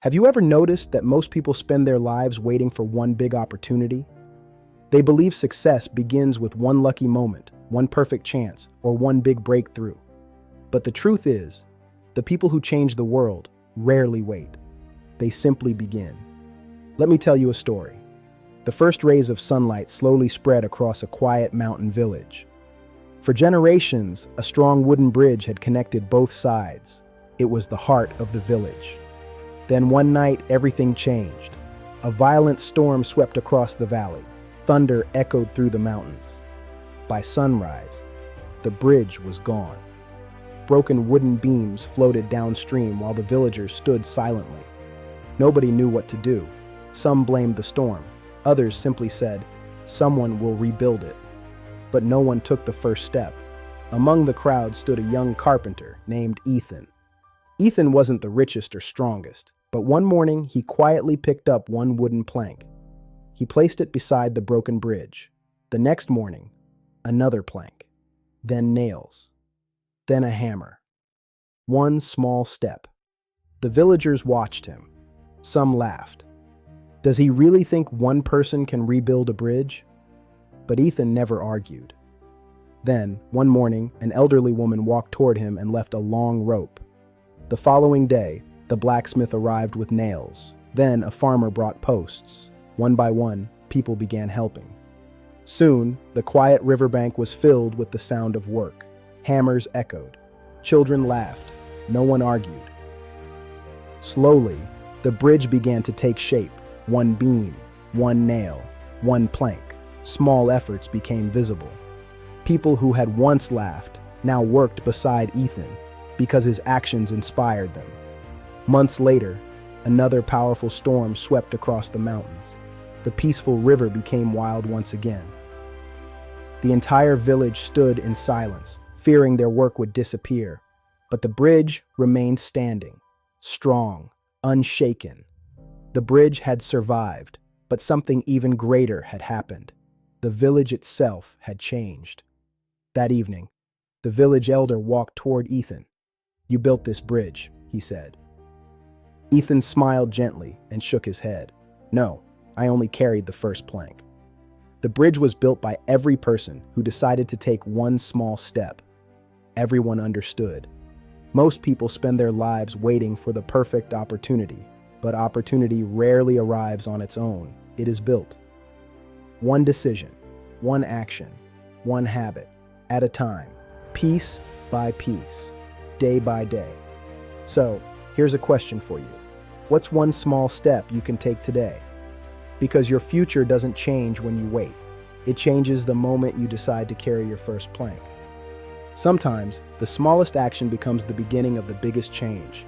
Have you ever noticed that most people spend their lives waiting for one big opportunity? They believe success begins with one lucky moment, one perfect chance, or one big breakthrough. But the truth is, the people who change the world rarely wait. They simply begin. Let me tell you a story. The first rays of sunlight slowly spread across a quiet mountain village. For generations, a strong wooden bridge had connected both sides. It was the heart of the village. Then one night, everything changed. A violent storm swept across the valley. Thunder echoed through the mountains. By sunrise, the bridge was gone. Broken wooden beams floated downstream while the villagers stood silently. Nobody knew what to do. Some blamed the storm. Others simply said, "Someone will rebuild it." But no one took the first step. Among the crowd stood a young carpenter named Ethan. Ethan wasn't the richest or strongest, but one morning he quietly picked up one wooden plank. He placed it beside the broken bridge. The next morning, another plank, then nails, then a hammer. One small step. The villagers watched him. Some laughed. Does he really think one person can rebuild a bridge? But Ethan never argued. Then, one morning, an elderly woman walked toward him and left a long rope. The following day, the blacksmith arrived with nails. Then a farmer brought posts. One by one, people began helping. Soon, the quiet riverbank was filled with the sound of work. Hammers echoed. Children laughed. No one argued. Slowly, the bridge began to take shape. One beam, one nail, one plank. Small efforts became visible. People who had once laughed now worked beside Ethan because his actions inspired them. Months later, another powerful storm swept across the mountains. The peaceful river became wild once again. The entire village stood in silence, fearing their work would disappear. But the bridge remained standing, strong, unshaken. The bridge had survived, but something even greater had happened. The village itself had changed. That evening, the village elder walked toward Ethan. "You built this bridge," he said. Ethan smiled gently and shook his head. "No, I only carried the first plank." The bridge was built by every person who decided to take one small step. Everyone understood. Most people spend their lives waiting for the perfect opportunity, but opportunity rarely arrives on its own. It is built. One decision, one action, one habit, at a time, piece by piece, day by day. So, here's a question for you. What's one small step you can take today? Because your future doesn't change when you wait. It changes the moment you decide to carry your first plank. Sometimes, the smallest action becomes the beginning of the biggest change.